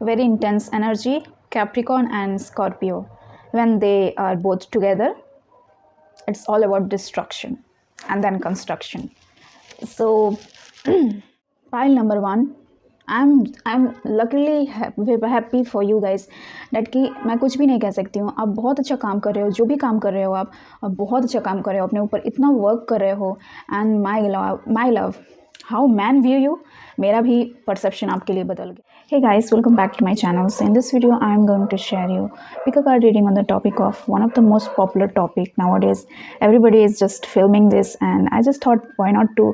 very intense energy, Capricorn and Scorpio. When they are both together, it's all about destruction and then construction. So pile number 1, I'm luckily happy for you guys that कि मैं कुछ भी नहीं कह सकती हूँ. आप बहुत अच्छा काम कर रहे हो, जो भी काम कर रहे हो आप बहुत अच्छा काम कर रहे हो, अपने ऊपर इतना वर्क कर रहे हो. And my love how man view you, मेरा भी परसेप्शन आपके लिए बदल गया. Hey guys, welcome back to my channel. So in this video I am going to share you pick a card reading on the topic of one of the most popular topic nowadays. Everybody is just filming this and I just thought why not to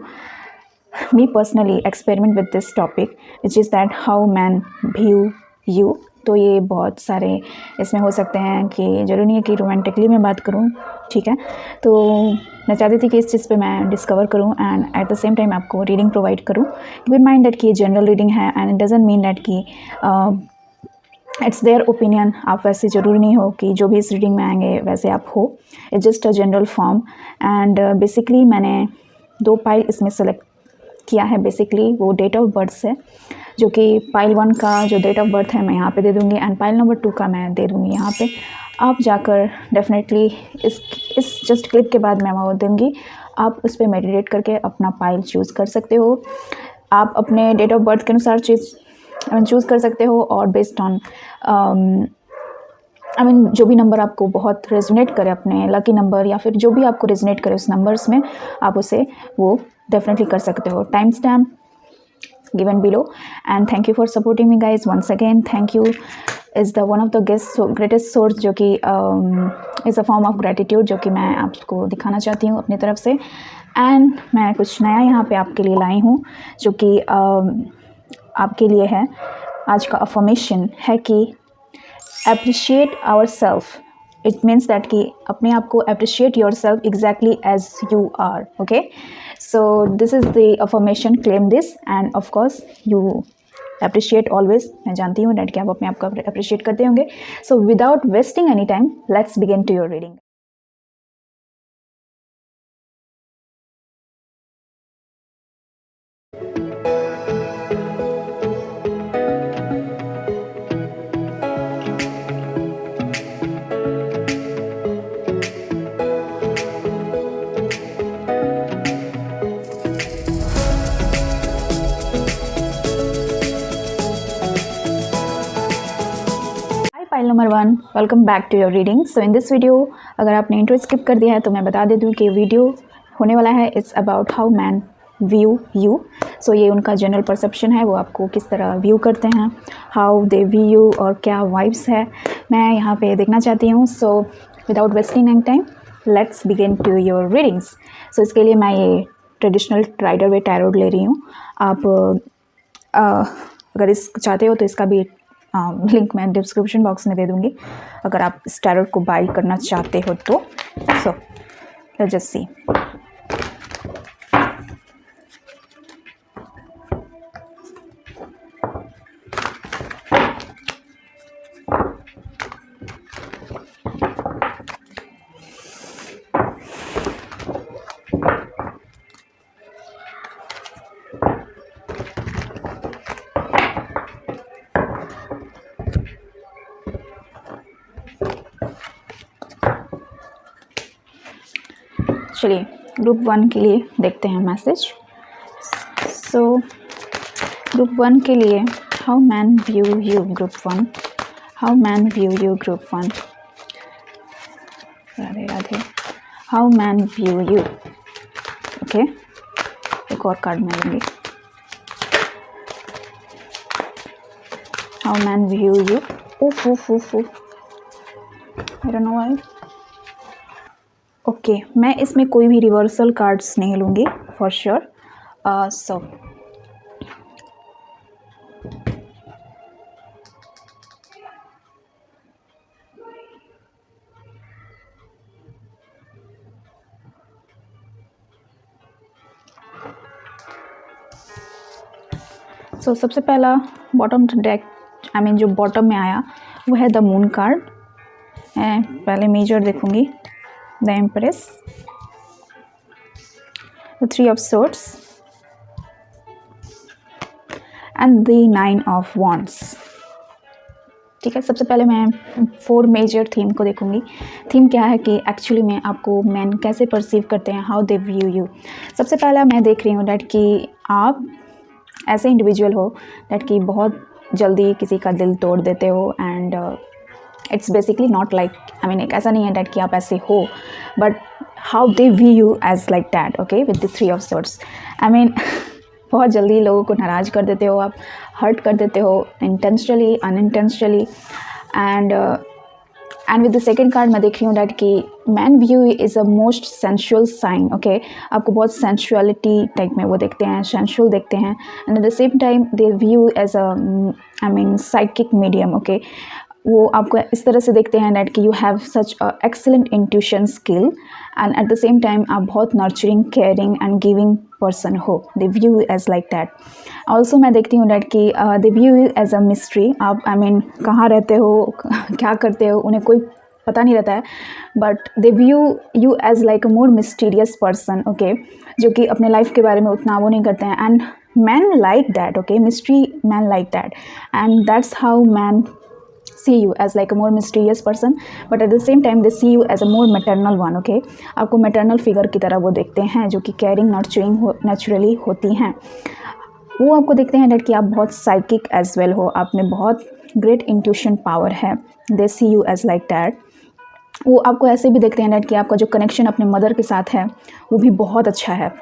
me personally experiment with this topic, which is that how men view you. तो ये बहुत सारे इसमें हो सकते हैं कि ज़रूरी नहीं है कि रोमांटिकली मैं बात करूँ, ठीक है. तो मैं चाहती थी कि इस चीज़ पे मैं डिस्कवर करूँ and at the same time आपको रीडिंग प्रोवाइड करूँ. कीप इन माइंड दैट कि ये जनरल रीडिंग है and it doesn't mean that कि इट्स देयर ओपिनियन. आप वैसे ज़रूरी नहीं हो कि जो भी इस रीडिंग में आएंगे वैसे आप हो. It's just a general form and basically मैंने 2 पाइल इसमें सेलेक्ट किया है. बेसिकली वो डेट ऑफ बर्थ से, जो कि पाइल 1 का जो डेट ऑफ बर्थ है मैं यहाँ पे दे दूँगी एंड पाइल नंबर 2 का मैं दे दूँगी यहाँ पे. आप जाकर डेफिनेटली इस जस्ट क्लिप के बाद मैं वो दूँगी, आप उस पर मेडिटेट करके अपना पाइल चूज़ कर सकते हो. आप अपने डेट ऑफ बर्थ के अनुसार चूज़ कर सकते हो और बेस्ड ऑन जो भी नंबर आपको बहुत रेजोनेट करे, अपने लकी नंबर या फिर जो भी आपको रेजोनेट करे उस नंबर्स में आप उसे वो डेफिनेटली कर सकते हो. Time stamp given below and thank you for supporting me guys once again. Thank you is the one of the greatest source जो कि is a form of gratitude जो कि मैं आपको दिखाना चाहती हूँ अपनी तरफ से. एंड मैं कुछ नया यहाँ पे आपके लिए लाई हूँ जो कि आपके लिए है. आज का अफर्मेशन है कि appreciate ourselves. It means that कि अपने आप को appreciate yourself exactly as you are. Okay, so this is the affirmation. Claim this and of course you appreciate always. मैं जानती हूँ that कि आप अपने आप को appreciate करते होंगे. So without wasting any time, let's begin to your reading. Pile number 1, welcome back to your reading. So in this video अगर आपने इंट्रो स्किप कर दिया है तो मैं बता देती हूँ कि वीडियो होने वाला है it's about how man view you. So ये उनका जनरल परसेप्शन है, वो आपको किस तरह व्यू करते हैं, हाउ दे व्यू यू और क्या वाइब्स है मैं यहाँ पे देखना चाहती हूँ. So without wasting any time let's begin to your readings. So इसके लिए मैं ये ट्रेडिशनल राइडर वे टैरोट ले रही हूँ. आप अगर इस चाहते हो तो इसका भी लिंक मैं डिस्क्रिप्शन बॉक्स में दे दूँगी अगर आप इस टैरोट को बाय करना चाहते हो तो. So let's just see. चलिए ग्रुप 1 के लिए देखते हैं मैसेज. सो ग्रुप 1 के लिए how man view you group 1. How man view you group 1. Radhe Radhe. How man view you. Okay, एक और कार्ड मैं लूँगी. How man view you. उफ उफ उफ उफ, आई डोंट नो व्हाई. ओके, मैं इसमें कोई भी रिवर्सल कार्ड्स नहीं लूँगी फॉर श्योर. सो सबसे पहला बॉटम डेक जो बॉटम में आया वो है द मून कार्ड. मैं पहले मेजर देखूँगी. The empress, the 3 of swords and the 9 of wands. ठीक है, सबसे पहले मैं 4 मेजर थीम को देखूंगी। थीम क्या है कि एक्चुअली में आपको मैन कैसे परसीव करते हैं, हाउ दे व्यू यू। सबसे पहला मैं देख रही हूँ डैट कि आप ऐसे इंडिविजुअल हो डैट कि बहुत जल्दी किसी का दिल तोड़ देते हो, and it's basically not like, I mean एक ऐसा नहीं है डैट कि आप ऐसे हो, but how they view you as like that, okay, with the 3 of sorts. I mean बहुत जल्दी लोगों को नाराज़ कर देते हो आप, हर्ट कर देते हो intentionally unintentionally. And and with the second card मैं देख रही हूँ डैट कि man view is a most sensual sign, okay. आपको बहुत सेंशुअलिटी टाइप में वो देखते हैं, सेंशुअल देखते हैं, and at the same time they view as a, I mean psychic medium, okay. वो आपको इस तरह से देखते हैं डैट कि you have such excellent intuition skill, and at the same time आप बहुत nurturing, caring and giving person हो। They view as like that. Also मैं देखती हूँ डैट कि they view as a mystery. आप आई मीन कहाँ रहते हो, क्या करते हो, उन्हें कोई पता नहीं रहता है, but they view you as like a more mysterious person, okay, जो कि अपने लाइफ के बारे में उतना वो नहीं करते हैं। And man like that, okay, mystery man like that, and that's how man see you as like a more mysterious person, but at the same time they see you as a more maternal one, okay। आपको maternal figure की तरह वो देखते हैं, जो कि caring nurturing naturally होती हैं। वो आपको देखते हैं डैट कि आप बहुत psychic as well हो, आप में बहुत great intuition power है। they see you as like that। वो आपको ऐसे भी देखते हैं डैट कि आपका जो कनेक्शन अपने मदर के साथ है वो भी बहुत अच्छा है,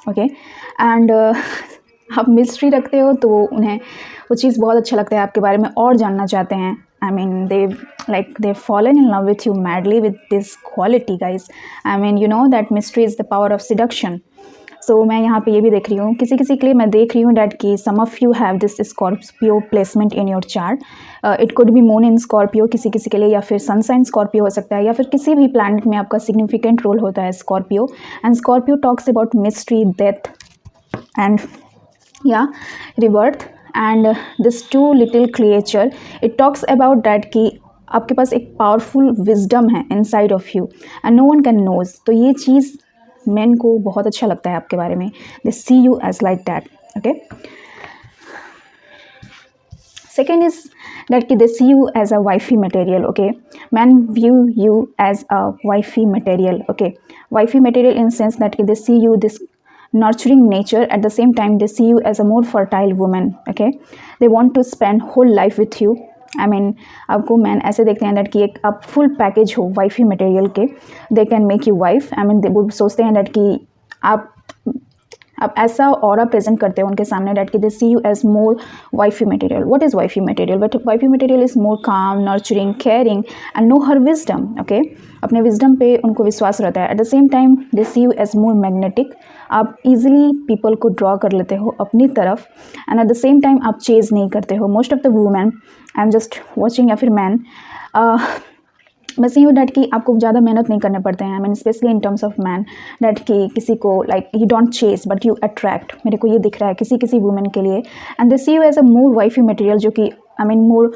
ओके। एंड आप मिस्ट्री रखते हो तो उन्हें वो चीज़ बहुत अच्छा लगता है, आपके बारे में और जानना चाहते हैं। I mean they fallen in love with you madly with this quality, guys। I mean you know that mystery is the power of seduction। So मैं यहाँ पे ये भी देख रही हूँ, किसी किसी के लिए मैं देख रही हूँ डैट कि some of you have this Scorpio placement in your chart। it could be moon in Scorpio किसी किसी के लिए, या फिर sun sign Scorpio हो सकता है, या फिर किसी भी planet में आपका significant role होता है Scorpio। and Scorpio talks about mystery, death and rebirth। and this two little creature, it talks about that कि आपके पास एक पावरफुल विजडम है inside of you, and no one can knows. तो ये चीज़ मेन को बहुत अच्छा लगता है आपके बारे में, दे सी you as like that, okay. Second is that कि they see you as a wifey material, okay। men view you as a wifey material, okay। wifey material in sense that they see you this nurturing nature, at the same time they see you as a more fertile woman, okay। they want to spend whole life with you। I mean आपको man ऐसे देखते हैं that कि एक आप full package हो wifey material के, they can make you wife. I mean वो सोचते हैं डैट कि आप ऐसा ऑरा प्रेजेंट करते हो उनके सामने डैट कि they C you as more wifey material. What is wifey material? But wifey material is more calm, nurturing, caring and know her wisdom, okay. अपने विजडम पे उनको विश्वास रहता है। At the same time they C you as more magnetic. आप easily people को draw कर लेते हो अपनी तरफ, and at the same time आप चेज नहीं करते हो। Most of the women I am just watching, या फिर मैन, बस ये डैट कि आपको ज़्यादा मेहनत नहीं करने पड़ते हैं। I mean specially in terms of man, that कि किसी को like you don't chase but you attract. मेरे को ये दिख रहा है किसी किसी वुमेन के लिए, and they C you as a more wifey material, जो कि I mean more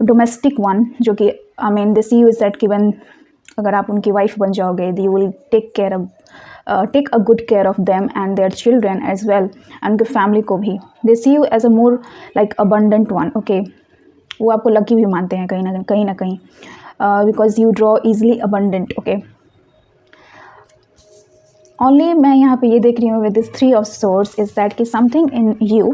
domestic one, जो कि I mean they C you is that कि व्हेन अगर आप उनकी वाइफ बन जाओगे, you will take a good care of them and their children as well, and उनके फैमिली को भी। They C you as a more like abundant one, okay. वो आपको लकी भी मानते हैं कहीं ना कहीं, because you draw easily abundant, okay। only मैं यहाँ पे ये देख रही हूँ with this 3 of swords is that कि something in you,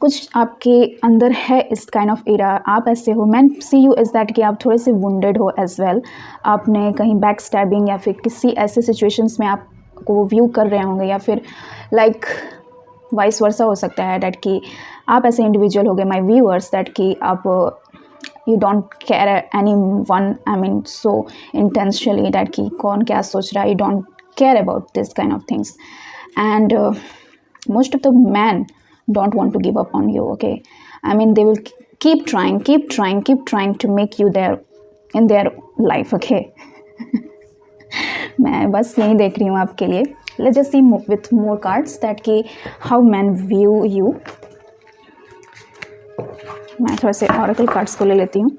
कुछ आपके अंदर है इस काइंड ऑफ एरा। आप ऐसे हो, man see you is that कि आप थोड़े से वुंडेड हो एज वेल। आपने कहीं बैक स्टैबिंग या फिर किसी ऐसे सिचुएशंस में आपको व्यू कर रहे होंगे, या फिर लाइक वाइस वर्सा हो सकता है डैट कि आप ऐसे इंडिविजुअल हो गए माई व्यूअर्स डैट कि आप you don't care anyone, I mean so intentionally that कि कौन क्या सोच रहा है, you don't care about this kind of things, and most of the men don't want to give up on you, okay। I mean they will keep trying to make you there in their life, okay। मैं बस यही देख रही हूँ आपके लिए। Let's just see with more cards that कि how men view you। मैं थोड़ा से ऑरेकल कार्ड्स को ले लेती हूँ।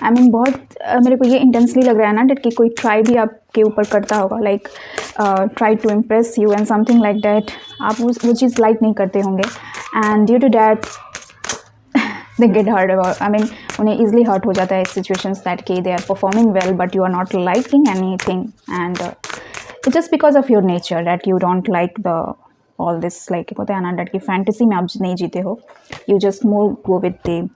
आई मीन बहुत मेरे को ये इंटेंसली लग रहा है ना डेट कि कोई ट्राई भी आपके ऊपर करता होगा, like try to impress you and something like that. आप वो चीज़ लाइक नहीं करते होंगे and due to that they get hurt about, I mean उन्हें ईजिली हर्ट हो जाता है इस सिचुएशंस दैट कि they are performing well but you are not liking anything and it's just because of your nature that you don't like the all this, like होता है ना date की फैंटेसी में आप नहीं जीते हो, you just more go with the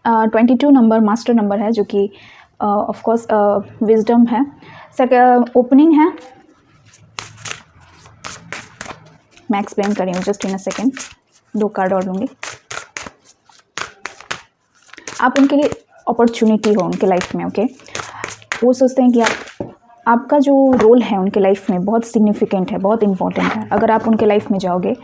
22 number master number है जो कि ऑफ कोर्स विजडम है। ओपनिंग है, मैं एक्सप्लेन कर रही हूँ just in a second, 2 card और लूँगी। आप उनके लिए अपॉर्चुनिटी हो उनके लाइफ में, ओके वो सोचते हैं कि आपका जो रोल है उनके लाइफ में बहुत सिग्निफिकेंट है, बहुत इंपॉर्टेंट है। अगर आप उनके लाइफ में जाओगे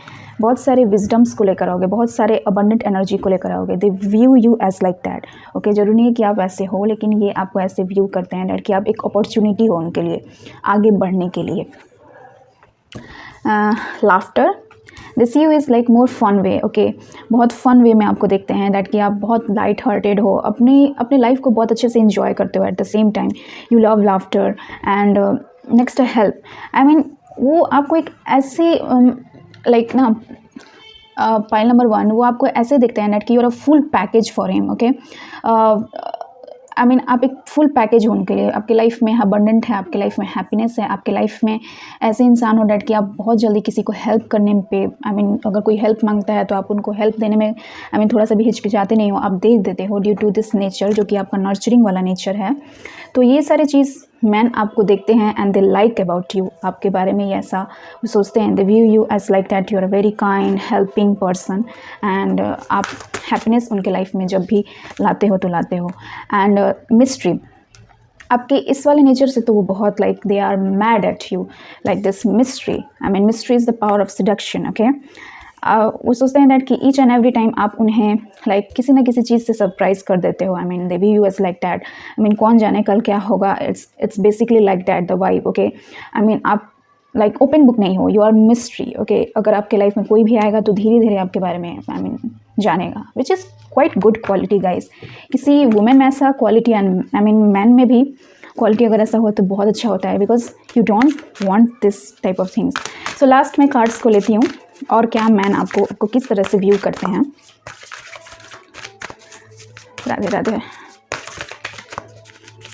बहुत सारे विजडम्स को लेकर आओगे, बहुत सारे अबंडेंट एनर्जी को लेकर आओगे, they view you as like that, okay जरूरी नहीं है कि आप ऐसे हो, लेकिन ये आपको ऐसे व्यू करते हैं दैट कि आप एक अपॉर्चुनिटी हो उनके लिए आगे बढ़ने के लिए। Laughter, this you is like more fun way, okay बहुत फन वे में आपको देखते हैं दैट कि आप बहुत लाइट हार्टेड हो, अपनी लाइफ को बहुत अच्छे से इंजॉय करते हो, eight the same time you love laughter and next help. I mean वो आपको एक ऐसे लाइक ना पाइल नंबर 1 वो आपको ऐसे देखते हैं दैट कि you are a full package for him, okay I mean आप एक फुल पैकेज हो उनके लिए, आपकी लाइफ में अबंडेंट है, आपकी लाइफ में हैप्पीनेस है, आपकी लाइफ में ऐसे इंसान हो डैट कि आप बहुत जल्दी किसी को हेल्प करने पे, आई मीन अगर कोई हेल्प मांगता है तो आप उनको हेल्प देने में आई मीन थोड़ा सा भी हिचकिचाते नहीं हो, आप दे देते हो ड्यू टू दिस नेचर जो कि आपका नर्चरिंग वाला नेचर है। तो ये सारी चीज़ मैन आपको देखते हैं and they like about you, आपके बारे में ये ऐसा सोचते हैं, they view you as like that you are a very kind helping person and आप हैप्पीनेस उनके लाइफ में जब भी लाते हो तो लाते हो। एंड मिस्ट्री, आपके इस वाले नेचर से तो वो बहुत like they are mad at you like this mystery, I mean mystery is the power of seduction, okay वो सोचते हैं दैट कि ईच एंड एवरी टाइम आप उन्हें लाइक किसी ना किसी चीज़ से सरप्राइज़ कर देते हो, I mean they view you as like that, I mean कौन जाने कल क्या होगा, it's basically like that the vibe, okay I mean आप लाइक ओपन बुक नहीं हो, यू आर मिस्ट्री, ओके अगर आपके लाइफ में कोई भी आएगा तो धीरे धीरे आपके बारे में आई मीन जानेगा, which is quite good quality guys. किसी वुमेन में ऐसा quality and I mean man में भी क्वालिटी अगर ऐसा हो तो बहुत अच्छा होता है, because you don't want this type of things. So last में कार्ड्स को लेती हूँ और क्या मैन आपको किस तरह से व्यू करते हैं। Radhe Radhe.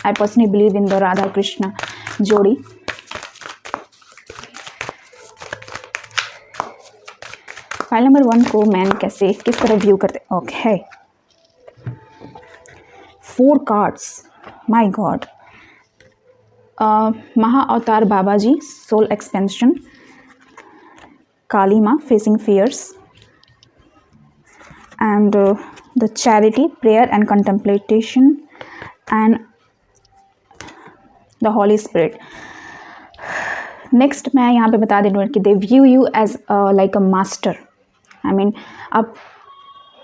I personally believe in the Radha Krishna जोड़ी। फाइल नंबर 1 को मैन कैसे किस तरह व्यू करते, ओके 4 कार्ड्स, माय गॉड। महा अवतार बाबा जी, सोल एक्सपेंशन, काली माँ facing fears and the charity prayer and contemplation and the holy spirit. Next मैं यहाँ पे बता दे दूँ कि they view you as like a master, I mean आप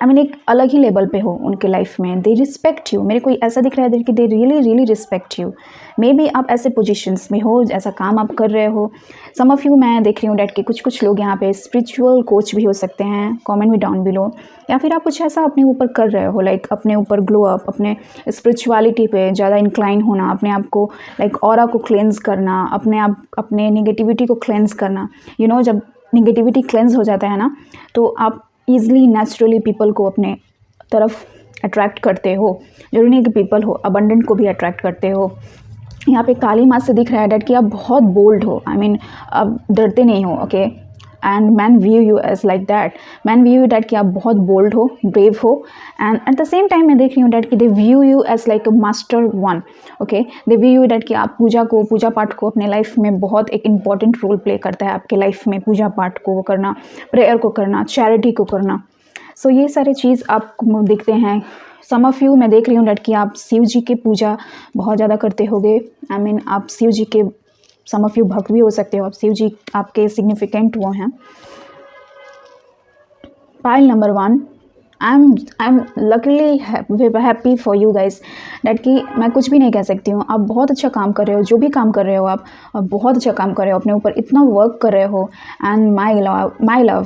एक अलग ही लेवल पे हो उनके लाइफ में, दे रिस्पेक्ट यू, मेरे को ऐसा दिख रहा है कि they really respect you. May be आप ऐसे पोजीशंस में हो, ऐसा काम आप कर रहे हो, सम ऑफ यू मैं देख रही हूँ डैट कि कुछ लोग यहाँ पे स्पिरिचुअल कोच भी हो सकते हैं, कमेंट में डाउन बिलो, या फिर आप कुछ ऐसा अपने ऊपर कर रहे हो लाइक अपने ऊपर ग्लो अप, अपने स्पिरिचुअलिटी पे ज़्यादा इंक्लाइन होना, अपने आप को लाइक ऑरा को क्लेंस करना, अपने निगेटिविटी को क्लेंस करना, यू नो जब निगेटिविटी क्लेंस हो जाता है ना तो आप ईज़िली नेचुरली पीपल को अपने तरफ अट्रैक्ट करते हो, जरूरी नहीं कि पीपल हो, अबंडेंट को भी अट्रैक्ट करते हो। यहाँ पे काली माँ से दिख रहा है डैट कि आप बहुत बोल्ड हो, आई मीन आप डरते नहीं हो, okay and men view you as like that, man view you that कि आप बहुत बोल्ड हो, ब्रेव हो and at the same time मैं देख रही हूँ डैट कि they view you as like a master one, okay they view you that कि आप पूजा पाठ को अपने लाइफ में बहुत एक इम्पॉर्टेंट रोल प्ले करता है आपके लाइफ में, पूजा पाठ को करना, प्रेयर को करना, चैरिटी को करना। सो ये सारे चीज़ आपको दिखते हैं। सम ऑफ यू मैं देख रही हूँ डैट कि आप शिव जी के पूजा बहुत ज़्यादा करते होगे, आई मीन आप शिव जी के सम ऑफ यू भक्त भी हो सकते हो, आप शिव जी आपके सिग्निफिकेंट वो हैं। Pile number 1, I am luckily happy for you guys that कि मैं कुछ भी नहीं कह सकती हूँ, आप बहुत अच्छा काम कर रहे हो, जो भी काम कर रहे हो आप बहुत अच्छा काम कर रहे हो, अपने ऊपर इतना वर्क कर रहे हो and my love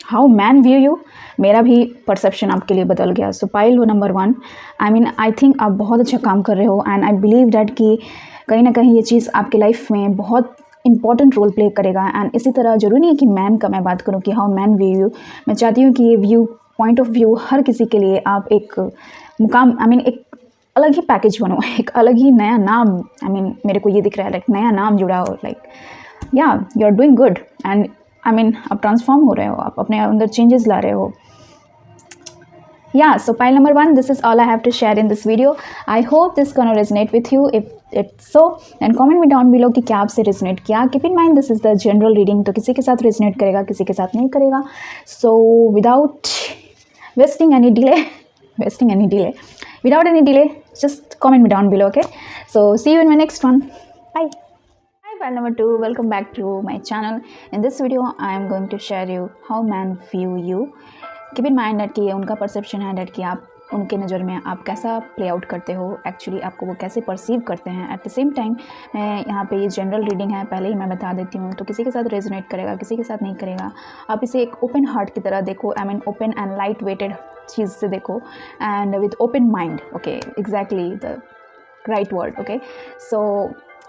how man view you, मेरा भी परसेप्शन आपके लिए बदल गया. सो पाइल नंबर 1, आई थिंक आप बहुत अच्छा काम कर रहे हो एंड आई बिलीव डैट कि कहीं ना कहीं ये चीज़ आपके लाइफ में बहुत इंपॉर्टेंट रोल प्ले करेगा. एंड इसी तरह जरूरी नहीं है कि मैन का मैं बात करूँ कि हाउ मैन व्यू यू. मैं चाहती हूँ कि ये व्यू पॉइंट ऑफ व्यू हर किसी के लिए आप एक मुकाम एक अलग ही पैकेज बनो, एक अलग ही नया नाम. मेरे को ये दिख रहा है लाइक नया नाम जुड़ा हो, लाइक या you are doing good and आप ट्रांसफॉर्म हो रहे हो, आप अपने अंदर चेंजेस ला रहे हो. Yeah, so pile number 1, this is all I have to share in this video. I hope this gonna resonate with you. If it's so, then comment me down below कि क्या आपसे resonate किया. Keep in mind this is the general reading, तो किसी के साथ resonate करेगा, किसी के साथ नहीं करेगा. So without wasting any delay, just comment me down below, okay? So see you in my next one. Bye. Hi, pile number 2. Welcome back to my channel. In this video, I am going to share you how men view you. Keep in mind that कि ये उनका perception है, that कि आप उनके नज़र में आप कैसा प्ले आउट करते हो, एक्चुअली आपको वो कैसे परसीव करते हैं. एट द सेम टाइम मैं यहाँ पे ये जनरल रीडिंग है, पहले ही मैं बता देती हूँ, तो किसी के साथ रेजोनेट करेगा, किसी के साथ नहीं करेगा. आप इसे एक ओपन हार्ट की तरह देखो, ओपन एंड लाइट वेटेड चीज़ से देखो and with open mind. Okay, exactly the right word. Okay, so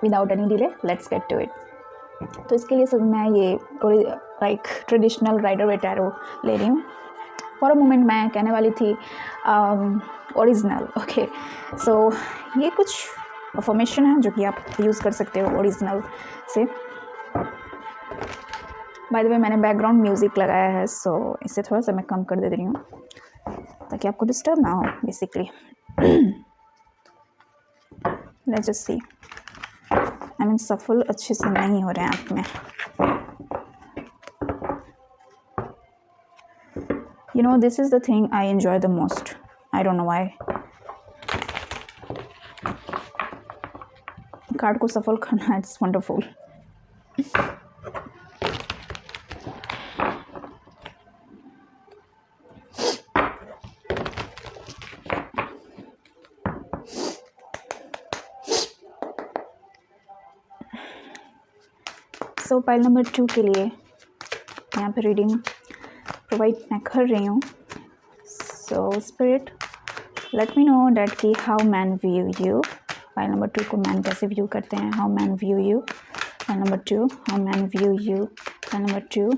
without any delay let's get to it. तो इसके लिए सब मैं ये like traditional Rider Waite tarot ले रही हूँ. फॉर अ मोमेंट मैं कहने वाली थी ओरिजिनल. ओके, सो ये कुछ अफर्मेशन है जो कि आप यूज़ कर सकते हो ओरिजिनल से. बाय द वे मैंने बैकग्राउंड म्यूज़िक लगाया है, सो इसे थोड़ा सा मैं कम कर दे रही हूँ ताकि आपको डिस्टर्ब ना हो बेसिकली. Let's just see. सफल अच्छे से नहीं हो रहे हैं आप में. You know, this is the thing I enjoy the most. I don't know why. Card को सफल करना, it's wonderful. So pile number 2 के लिए यहाँ पे रीडिंग प्रोवाइड मैं कर रही हूँ. So spirit let me know that कि how man view you. Pile number 2 को मैन कैसे व्यू करते हैं. How man view you. Pile number 2, how man view you. Pile number 2.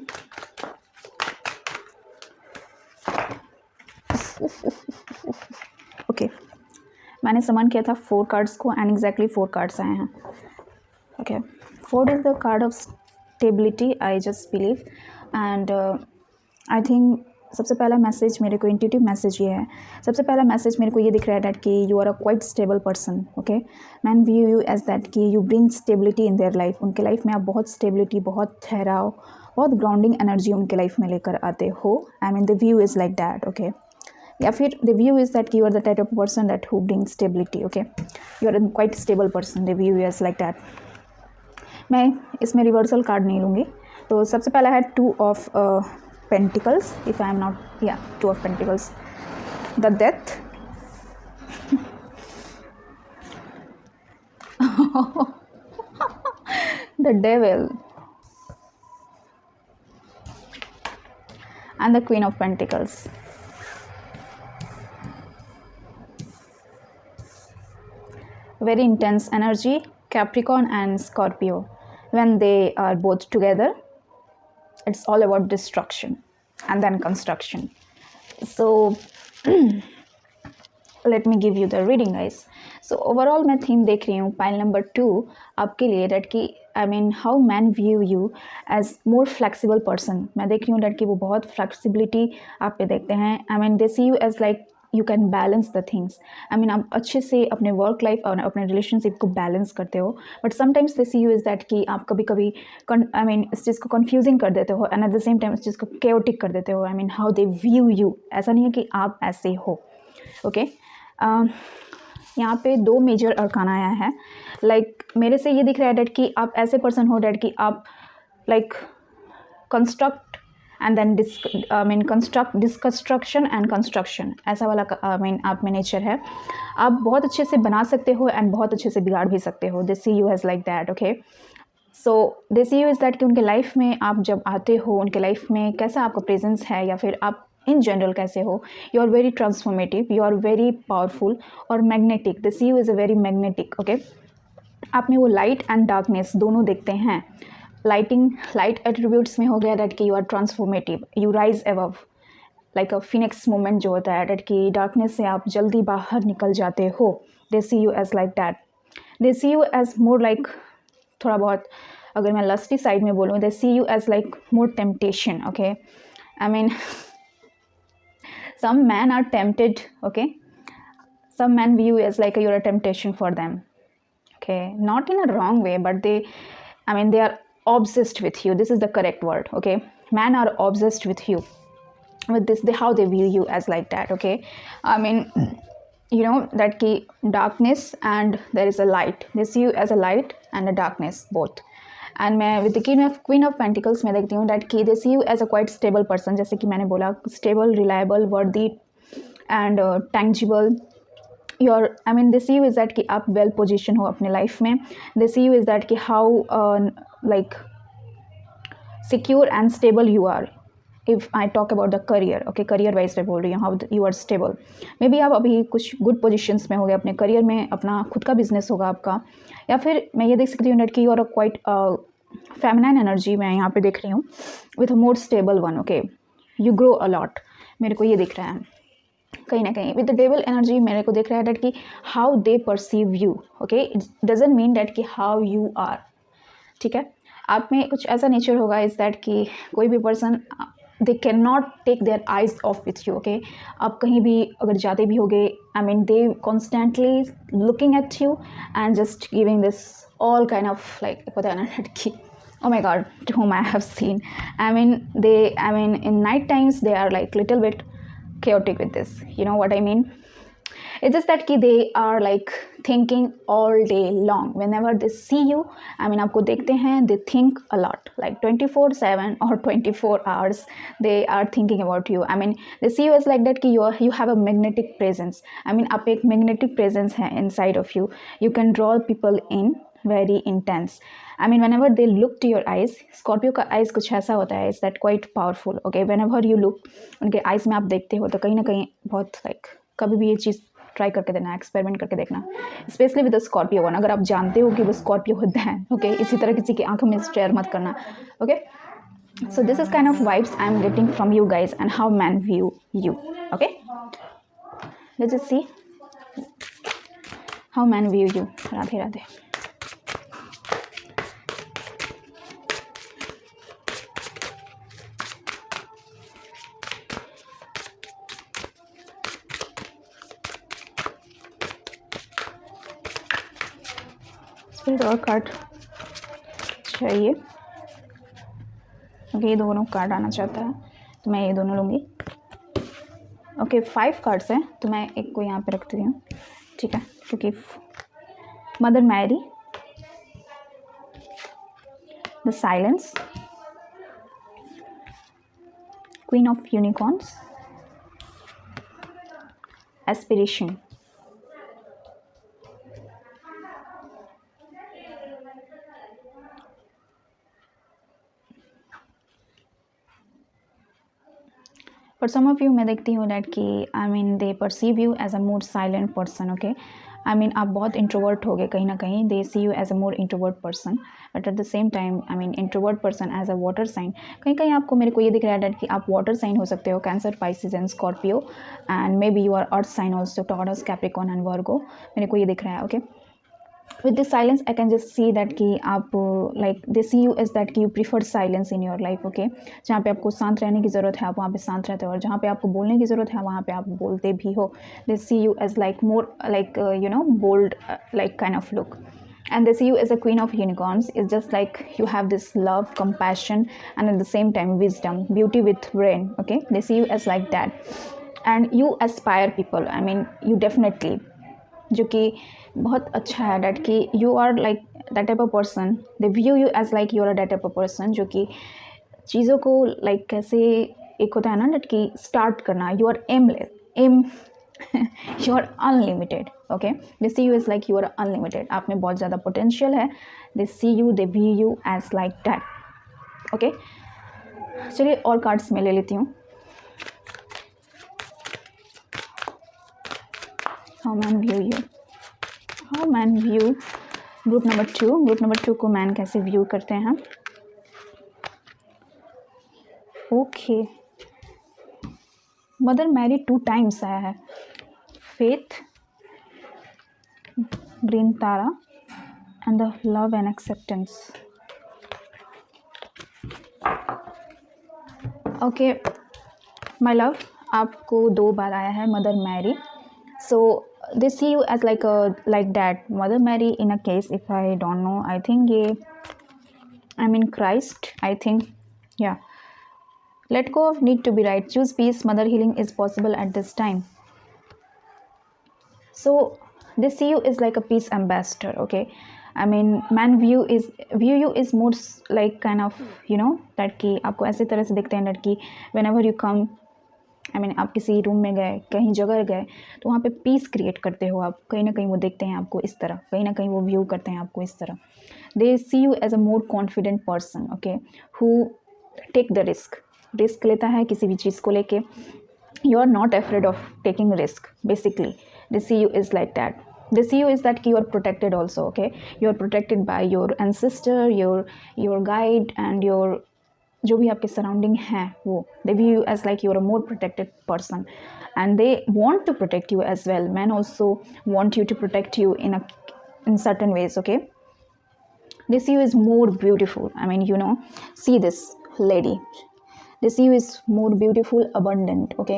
Okay, मैंने समन किया था 4 कार्ड्स को एंड एग्जैक्टली 4 कार्ड्स आए हैं. Okay, 4 is the card of stability, I just believe. And I think सबसे पहला मैसेज मेरे को इंट्यूटिव मैसेज ये है. सबसे पहला मैसेज मेरे को ये दिख रहा है डैट कि you are a quite stable person. Okay, men view you as that कि you bring stability in their life. उनके लाइफ में आप बहुत स्टेबिलिटी, बहुत ठहराव, बहुत ग्राउंडिंग एनर्जी उनके लाइफ में लेकर आते हो. The view is like that. Okay, या फिर the view is that you are the type of person that who bring stability. Okay, you are a quite stable person. The view is like that. मैं इसमें reversal card नहीं लूँगी. तो सबसे पहला है 2 of Pentacles, if I am not, 2 of Pentacles. The Death. The Devil. And the Queen of Pentacles. Very intense energy, Capricorn and Scorpio. When they are both together, it's all about destruction and then construction. So let me give you the reading, guys. So overall मैं theme देख रही हूँ pile number 2 आपके लिए, that कि how man view you as more flexible person. मैं देख रही हूँ डैट कि वो बहुत फ्लेक्सिबिलिटी आप पे देखते हैं. They C you as like you can balance the things. आप अच्छे से अपने वर्क लाइफ और अपने रिलेशनशिप को बैलेंस करते हो. But sometimes they C you is that कि आप कभी कभी इस चीज़ को कन्फ्यूजिंग कर देते हो and at the same time इस चीज़ को केओटिक कर देते हो. How they view you. ऐसा नहीं है कि आप ऐसे हो. ओके, यहाँ पे 2 मेजर अरकाना आया है. लाइक मेरे से ये दिख रहा है डैट कि आप ऐसे पर्सन हो डैट कि आप like construct and then destruction and construction, ऐसा वाला आप में नेचर है. आप बहुत अच्छे से बना सकते हो एंड बहुत अच्छे से बिगाड़ भी सकते हो. They C you as like that. Okay, so they C you is that कि उनके लाइफ में आप जब आते हो, उनके लाइफ में कैसा आपका प्रेजेंस है या फिर आप इन जनरल कैसे हो, you are very transformative, you are very powerful और magnetic. They C you is a very magnetic, okay. आप में वो लाइट एंड डार्कनेस दोनों देखते हैं। लाइट एट्रीब्यूट्स में हो गया दैट कि you are transformative, you rise above like a phoenix moment जो होता है दैट कि डार्कनेस से आप जल्दी बाहर निकल जाते हो। They C you as like that. They C you as more like, थोड़ा बहुत अगर मैं लस्टी साइड में बोलूँ, they C you as like more temptation, okay. I mean some men are tempted, okay. Some men view as like you're a temptation for them, okay, not in a wrong way, but they are obsessed with you. This is the correct word, okay. Men are obsessed with you, with this, how they view you as like that, okay. I mean, you know that key darkness and there is a light. They see you as a light and a darkness both. And मैं with the queen of pentacles में देखती हूँ that की they C you as a quite stable person, जैसे कि मैंने बोला, stable, reliable, worthy and tangible. Your I mean they C you is that कि आप वेल पोजिशन हो अपने लाइफ में। दे सी यू इज़ दैट कि how like secure and stable you are. If I talk about the career, okay, career wise पे बोल रही हूँ, how you are stable. Maybe आप अभी कुछ गुड पोजिशंस में हो गए अपने करियर में, अपना खुद का बिजनेस होगा आपका, या फिर मैं ये देख सकती हूँ डेट कि you are a quite feminine energy मैं यहाँ पे देख रही हूँ, with a more stable one, okay. You grow a lot, मेरे को ये दिख रहा है कहीं ना कहीं। विद द डेविल एनर्जी मेरे को दिख रहा है डेट कि how they perceive you, okay, it doesn't mean that कि हाउ यू आर, ठीक है। आप में कुछ ऐसा नेचर होगा इज़ दैट कि कोई भी person they can not take their eyes off with you, okay. आप कहीं भी अगर जाते भी होगे, I mean they constantly looking at you and just giving this all kind of like, पता है ना कि oh my god, to whom I have seen, I mean in night times they are like little bit chaotic with this, you know what I mean. It's just that कि they are like thinking all day long. Whenever they see you, I mean आपको देखते हैं, they think a lot, like 24/7 or 24 hours they are thinking about you. I mean they see you as like that कि you have a magnetic presence. I mean आप एक magnetic presence है inside of you. You can draw people in very intense. I mean whenever they look to your eyes, Scorpio का eyes कुछ ऐसा होता है, is that quite powerful, okay. Whenever you look, उनके eyes में आप देखते हो तो कहीं ना कहीं बहुत like, कभी भी ये चीज़ ट्राई करके देना, एक्सपेरिमेंट करके देखना, स्पेशली विद स्कॉर्पियो वन। अगर आप जानते हो कि वो स्कॉर्पियो होता है, ओके, इसी तरह किसी की आंखों में स्टेयर मत करना, okay. So this is kind of vibes I am getting from you guys and how man view you, okay. Let's just see how man view you. Radhe Radhe. Spirit और कार्ड चाहिए, ओके, ये दोनों कार्ड आना चाहता है तो मैं ये दोनों लूँगी, ओके। 5 कार्ड्स हैं तो मैं एक को यहाँ पे रखती हूँ, ठीक है, क्योंकि mother Mary, the silence, queen of unicorns, aspiration, for some of you मैं देखती हूँ डैट कि I mean they perceive you as a more silent person, okay. I mean आप बहुत इंट्रोवर्ट हो गए कहीं ना कहीं, they C you as a more introvert person, but at the same time I mean introvert person as a water sign. कहीं कहीं आपको, मेरे को ये दिख रहा है डैट कि आप वाटर साइन हो सकते हो, Cancer, Pisces and Scorpio, and maybe you are earth sign also, Taurus, Capricorn and Virgo, मेरे को ये दिख रहा है, okay. with this silence I can just see that कि आप like they see you as that कि you prefer silence in your life, okay। जहाँ पे आपको शांत रहने की ज़रूरत है आप वहाँ पे शांत रहते हो, और जहाँ पे आपको बोलने की ज़रूरत है वहाँ पे आप बोलते भी हो। they see you as like more like you know bold like kind of look, and they see you as a queen of unicorns. It's just like you have this love, compassion, and at the same time wisdom, beauty with brain, okay। they see you as like that, and you aspire people, I mean you definitely, जो कि बहुत अच्छा है that कि you are like that type of person, they view you as like you are that type of person जो कि चीज़ों को लाइक कैसे, एक होता है ना डैट कि स्टार्ट करना, you are M you are unlimited. Okay, they C you is like you are unlimited. आप में बहुत ज़्यादा पोटेंशियल है. They C you, they view you as like that. Okay, चलिए और कार्ड्स मैं ले लेती हूँ. How man view you, how man view group number 2. Group number 2 को मैन कैसे व्यू करते हैं. ओके, मदर मैरी 2 टाइम्स आया है. Faith, green Tara and the love and acceptance. Okay my love, आपको 2 बार आया है mother Mary. So they C you as like that. Mother Mary in a case, if I don't know, I think ये I mean Christ, I think, yeah. Let go of need to be right. Choose peace. Mother healing is possible at this time. So they see you as like a peace ambassador. Okay, I mean man view you is more like kind of that कि आपको ऐसे तरह से दिखते हैं that कि whenever you come, I mean आप किसी रूम में गए, कहीं जगह गए, तो वहाँ पे पीस क्रिएट करते हो आप. कहीं ना कहीं वो देखते हैं आपको इस तरह, कहीं ना कहीं वो व्यू करते हैं आपको इस तरह. They see you as a more confident person. Okay, who take the risk लेता है किसी भी चीज़ को लेके. You are not afraid of taking risk. Basically they C you is like that. They C you is that कि you are protected also. Okay, you are protected by your ancestor, your guide and your जो भी आपके surrounding हैं वो. They view you as like you are a more protected person and they want to protect you as well. Man also want you to protect you in certain ways. Okay, they see you is more beautiful. I mean see this lady. They see you is more beautiful, abundant. Okay,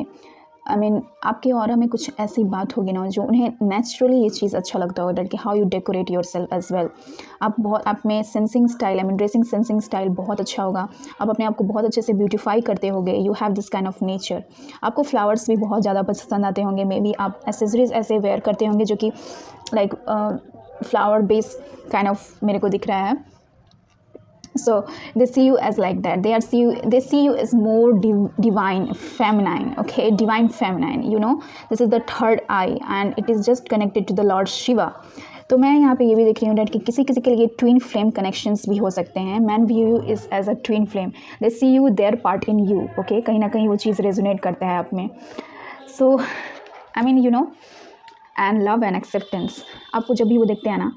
I mean आपके aura में कुछ ऐसी बात होगी ना जो उन्हें naturally ये चीज़ अच्छा लगता होगा कि how you decorate yourself as well. आप में sensing style, I mean dressing sensing style बहुत अच्छा होगा. आप अपने आप को बहुत अच्छे से ब्यूटीफाई करते होंगे. You have this kind of nature. आपको फ्लावर्स भी बहुत ज़्यादा पसंद आते होंगे. मे बी आप एसेसरीज ऐसे वेयर करते होंगे जो कि like flower base kind of मेरे को दिख रहा है. So they see you as like that. They see you as more divine feminine. Okay, divine feminine. This is the third eye and it is just connected to the Lord Shiva. तो मैं यहाँ पे ये भी देख रही हूँ कि किसी किसी के लिए ट्विन फ्लेम कनेक्शंस भी हो सकते हैं. Man view you is as a twin flame. They C you their part in you. Okay, कहीं ना कहीं वो चीज़ रेजोनेट करता है आप में. So I mean and love and acceptance. आपको जब भी वो देखते हैं ना,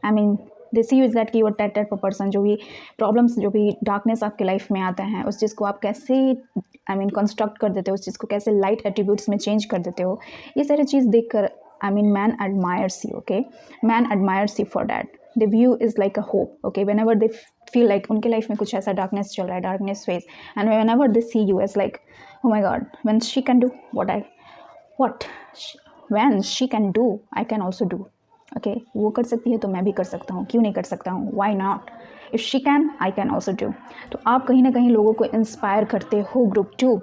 I mean they C you is that कि यूर टाइप ऑफ पर्सन. जो भी प्रॉब्लम्स, जो भी डार्कनेस आपके लाइफ में आता है, उस चीज़ को आप कैसे आई मीन कंस्ट्रक्ट कर देते हो, उस चीज़ को कैसे लाइट एट्रीब्यूट्स में चेंज कर देते हो. ये सारी चीज़ देख कर I mean man admires you. Okay, man admires you for that. The view is like a hope. Okay, whenever they feel like उनके लाइफ में कुछ ऐसा डार्कनेस चल रहा है, darkness phase, and whenever they C you as like oh my God, when she can do when she can do, I can also do. Okay, वो कर सकती है तो मैं भी कर सकता हूँ. क्यों नहीं कर सकता हूँ? Why not? If she can, I can also do. तो आप कहीं ना कहीं लोगों को इंस्पायर करते हो, group 2,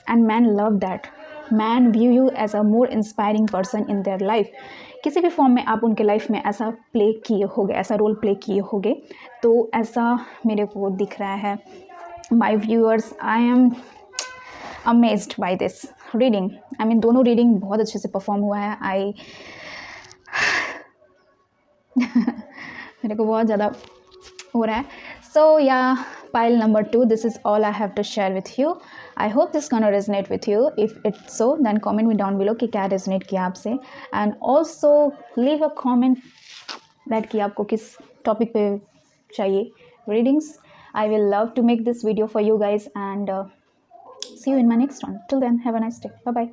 and man love that. Man view you as a more inspiring person in their life. किसी भी फॉर्म में आप उनके लाइफ में ऐसा प्ले किए होगे, ऐसा रोल प्ले किए होगे, तो ऐसा मेरे को दिख रहा है. My viewers, I am amazed by this reading. I mean दोनों रीडिंग बहुत अच्छे से परफॉर्म हुआ है. मेरे को बहुत ज़्यादा हो रहा है. सो या pile number 2, this is all I have to share with you. I hope this gonna resonate with you. If it's so, then comment me down below कि क्या resonate किया आपसे, and also leave a comment that कि आपको किस topic पे चाहिए readings. I will love to make this video for you guys, and see you in my next one. Till then, have a nice day. Bye bye.